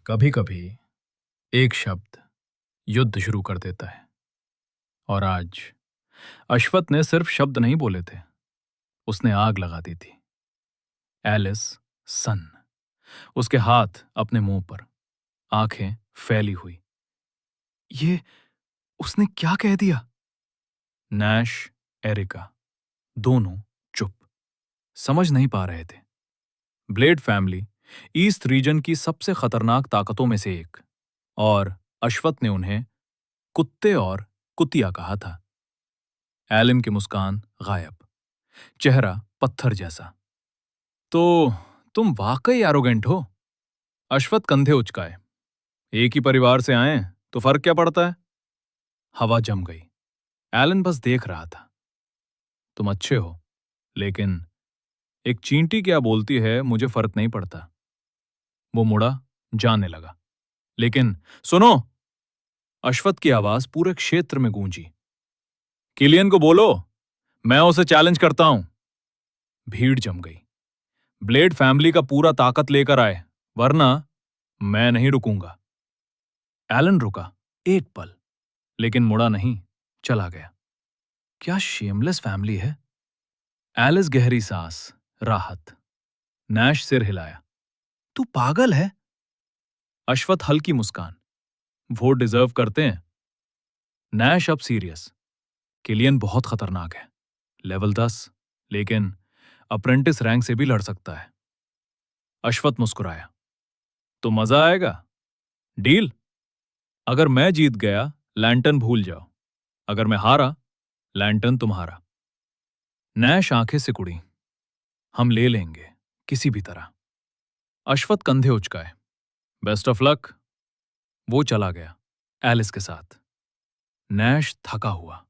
कभी कभी एक शब्द युद्ध शुरू कर देता है। और आज अश्वथ ने सिर्फ शब्द नहीं बोले थे, उसने आग लगा दी थी। एलिस सन, उसके हाथ अपने मुंह पर, आंखें फैली हुई। ये उसने क्या कह दिया? नैश, एरिका, दोनों चुप, समझ नहीं पा रहे थे। ब्लेड फैमिली ईस्ट रीजन की सबसे खतरनाक ताकतों में से एक, और अश्वथ ने उन्हें कुत्ते और कुतिया कहा था। एलिम की मुस्कान गायब, चेहरा पत्थर जैसा। तो तुम वाकई एरोगेंट हो? अश्वथ कंधे उचकाए। एक ही परिवार से आए तो फर्क क्या पड़ता है? हवा जम गई। एलन बस देख रहा था। तुम अच्छे हो, लेकिन एक चींटी क्या बोलती है मुझे फर्क नहीं पड़ता। वो मुड़ा, जाने लगा। लेकिन सुनो! अश्वथ की आवाज पूरे क्षेत्र में गूंजी। किलियन को बोलो, मैं उसे चैलेंज करता हूं। भीड़ जम गई। ब्लेड फैमिली का पूरा ताकत लेकर आए, वरना मैं नहीं रुकूंगा। एलन रुका एक पल, लेकिन मुड़ा नहीं, चला गया। क्या शेमलेस फैमिली है? एलिस गहरी सांस, राहत। नैश सिर हिलाया। तू पागल है? अश्वथ हल्की मुस्कान। वो डिजर्व करते हैं। नैश अब सीरियस। किलियन बहुत खतरनाक है, लेवल 10, लेकिन अप्रेंटिस रैंक से भी लड़ सकता है। अश्वथ मुस्कुराया। तो मजा आएगा? डील? अगर मैं जीत गया, लैंटन भूल जाओ। अगर मैं हारा, लैंटन तुम्हारा। नैश आंखें सिकुड़ी। हम ले लेंगे, किसी भी तरह। अश्वथ कंधे उचकाए। Best of luck. वो चला गया एलिस के साथ। नैश थका हुआ।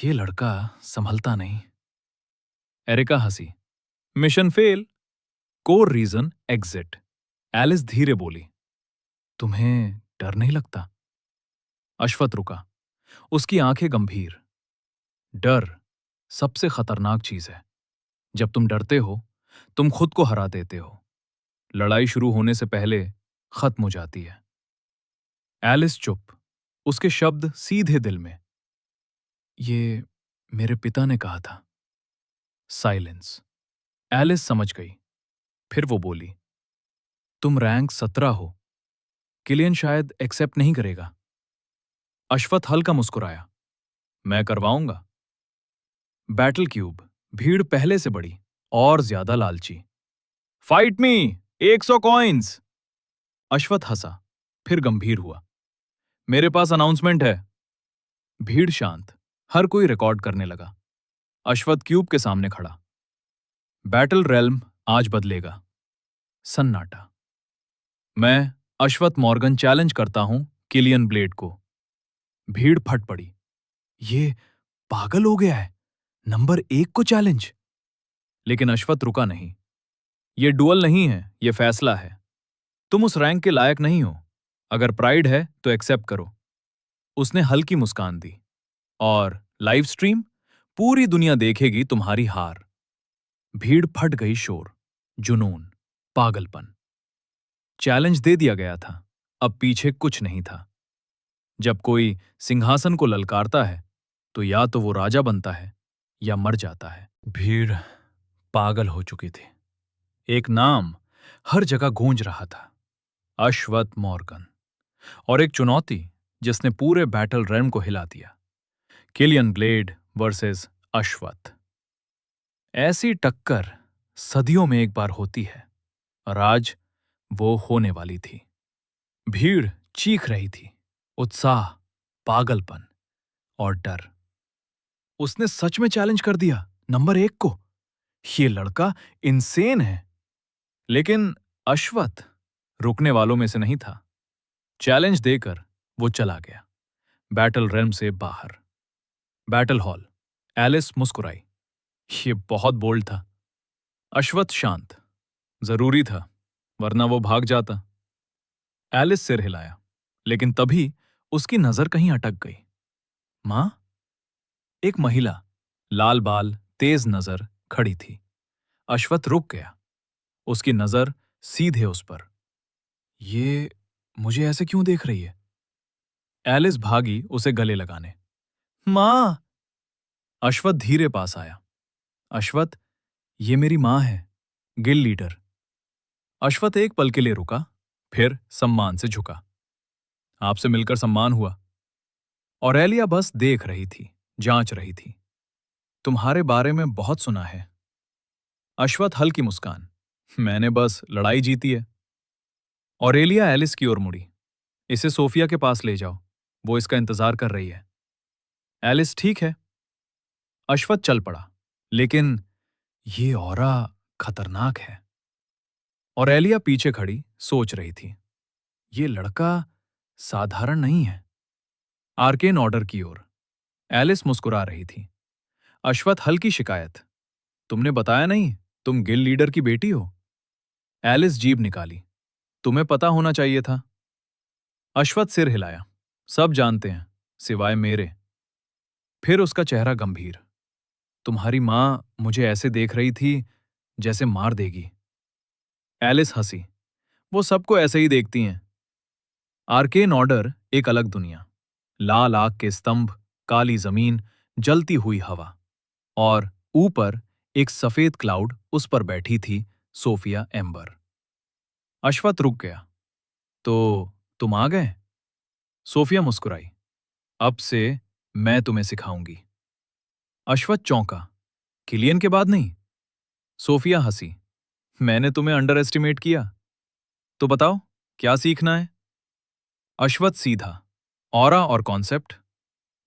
ये लड़का संभलता नहीं। एरिका हंसी। Mission fail, core reason exit. Alice धीरे बोली, तुम्हें डर नहीं लगता? अश्वथ रुका, उसकी आंखें गंभीर। डर सबसे खतरनाक चीज है। जब तुम डरते हो, तुम खुद को हरा देते हो। लड़ाई शुरू होने से पहले खत्म हो जाती है। एलिस चुप, उसके शब्द सीधे दिल में। ये मेरे पिता ने कहा था। साइलेंस। एलिस समझ गई। फिर वो बोली, तुम रैंक 17 हो, किलियन शायद एक्सेप्ट नहीं करेगा। अश्वथ हल्का मुस्कुराया। मैं करवाऊंगा। बैटल क्यूब, भीड़ पहले से बड़ी और ज्यादा लालची। Fight me, 100 coins. अश्वथ हंसा, फिर गंभीर हुआ। मेरे पास अनाउंसमेंट है। भीड़ शांत, हर कोई रिकॉर्ड करने लगा। अश्वथ क्यूब के सामने खड़ा। बैटल रेल्म आज बदलेगा। सन्नाटा। मैं अश्वथ मॉर्गन चैलेंज करता हूं किलियन ब्लेड को। भीड़ फट पड़ी। ये पागल हो गया है, नंबर 1 को चैलेंज। लेकिन अश्वथ रुका नहीं। ये डुअल नहीं है, ये फैसला है। तुम उस रैंक के लायक नहीं हो। अगर प्राइड है तो एक्सेप्ट करो। उसने हल्की मुस्कान दी। और लाइव स्ट्रीम, पूरी दुनिया देखेगी तुम्हारी हार। भीड़ फट गई। शोर, जुनून, पागलपन। चैलेंज दे दिया गया था, अब पीछे कुछ नहीं था। जब कोई सिंहासन को ललकारता है, तो या तो वो राजा बनता है या मर जाता है। भीड़ पागल हो चुकी थी। एक नाम हर जगह गूंज रहा था, अश्वथ मॉर्गन। और एक चुनौती जिसने पूरे बैटल रेल्म को हिला दिया, किलियन ब्लेड वर्सेस अश्वथ। ऐसी टक्कर सदियों में एक बार होती है, और आज वो होने वाली थी। भीड़ चीख रही थी, उत्साह, पागलपन और डर। उसने सच में चैलेंज कर दिया नंबर 1 को। ये लड़का इंसेन है। लेकिन अश्वथ रुकने वालों में से नहीं था। चैलेंज देकर वो चला गया, बैटल रेल्म से बाहर। Battle hall. एलिस मुस्कुराई। ये बहुत बोल्ड था। अश्वथ शांत। जरूरी था, वरना वो भाग जाता। एलिस सिर हिलाया, लेकिन तभी उसकी नजर कहीं अटक गई। मां? एक महिला, लाल बाल, तेज नजर, खड़ी थी। अश्वथ रुक गया, उसकी नजर सीधे उस पर। मुझे ऐसे क्यों देख रही है? एलिस भागी उसे गले लगाने। मां! अश्वत्थ धीरे पास आया। अश्वत्थ, ये मेरी मां है, गिल लीडर। अश्वत्थ एक पल के लिए रुका, फिर सम्मान से झुका। आपसे मिलकर सम्मान हुआ। ऑरेलिया बस देख रही थी, जांच रही थी। तुम्हारे बारे में बहुत सुना है। अश्वत्थ हल्की मुस्कान। मैंने बस लड़ाई जीती है। ऑरेलिया एलिस की ओर मुड़ी। इसे सोफिया के पास ले जाओ, वो इसका इंतजार कर रही है। एलिस ठीक है। अश्वत्थ चल पड़ा। लेकिन ये औरा खतरनाक है। ऑरेलिया पीछे खड़ी सोच रही थी। ये लड़का साधारण नहीं है। आर्केन ऑर्डर की ओर। एलिस मुस्कुरा रही थी। अश्वत्थ हल्की शिकायत। तुमने बताया नहीं, तुम गिल लीडर की बेटी हो। एलिस जीभ निकाली। तुम्हें पता होना चाहिए था। अश्वत्थ सिर हिलाया। सब जानते हैं, सिवाय मेरे। फिर उसका चेहरा गंभीर। तुम्हारी मां मुझे ऐसे देख रही थी जैसे मार देगी। एलिस हंसी। वो सबको ऐसे ही देखती हैं। आर्केन ऑर्डर एक अलग दुनिया। लाल आग के स्तंभ, काली जमीन, जलती हुई हवा। और ऊपर एक सफेद क्लाउड, उस पर बैठी थी सोफिया एम्बर। अश्वत्थ रुक गया। तो तुम आ गए? सोफिया मुस्कुराई। अब से मैं तुम्हें सिखाऊंगी। अश्वत्थ चौंका। किलियन के बाद नहीं? सोफिया हंसी। मैंने तुम्हें अंडर एस्टिमेट किया? तो बताओ, क्या सीखना है? अश्वत्थ सीधा। ऑरा और कॉन्सेप्ट।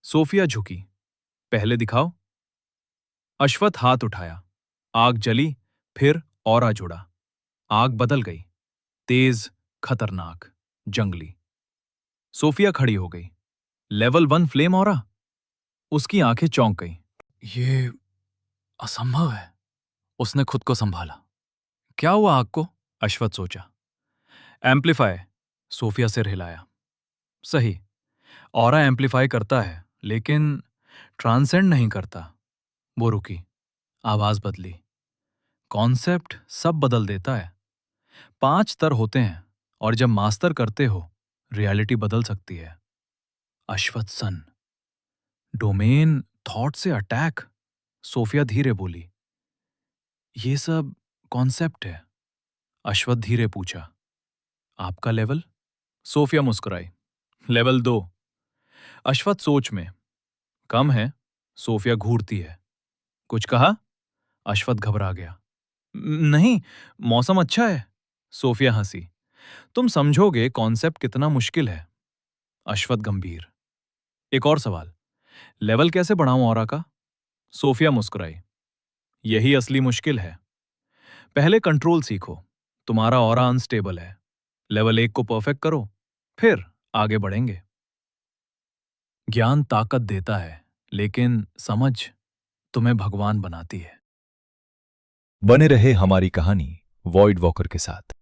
सोफिया झुकी। पहले दिखाओ। अश्वत्थ हाथ उठाया। आग जली, फिर ऑरा जुड़ा। आग बदल गई। तेज, खतरनाक, जंगली। सोफिया खड़ी हो गई। Level 1 flame aura? उसकी आंखें चौंक गईं। ये असंभव है। उसने खुद को संभाला। क्या हुआ आग को? अश्वत्थ सोचा। एम्पलीफाई। सोफिया सिर हिलाया। सही, ऑरा एम्पलीफाई करता है, लेकिन ट्रांसेंड नहीं करता। वो रुकी। आवाज बदली। कॉन्सेप्ट सब बदल देता है। 5 स्तर होते हैं, और जब मास्टर करते हो, रियलिटी बदल सकती है। अश्वत्थ सन। डोमेन थॉट से अटैक। सोफिया धीरे बोली। ये सब कॉन्सेप्ट है। अश्वत्थ धीरे पूछा। आपका लेवल? सोफिया मुस्कुराई। लेवल 2। अश्वत्थ सोच में। कम है। सोफिया घूरती है। कुछ कहा? अश्वत्थ घबरा गया। नहीं, मौसम अच्छा है। सोफिया हंसी। तुम समझोगे कॉन्सेप्ट कितना मुश्किल है। अश्वत्थ गंभीर। एक और सवाल, लेवल कैसे बढ़ाऊं ऑरा का? सोफिया मुस्कुराई। यही असली मुश्किल है। पहले कंट्रोल सीखो। तुम्हारा ऑरा अनस्टेबल है। लेवल 1 को परफेक्ट करो, फिर आगे बढ़ेंगे। ज्ञान ताकत देता है, लेकिन समझ तुम्हें भगवान बनाती है। बने रहे हमारी कहानी वॉइड वॉकर के साथ।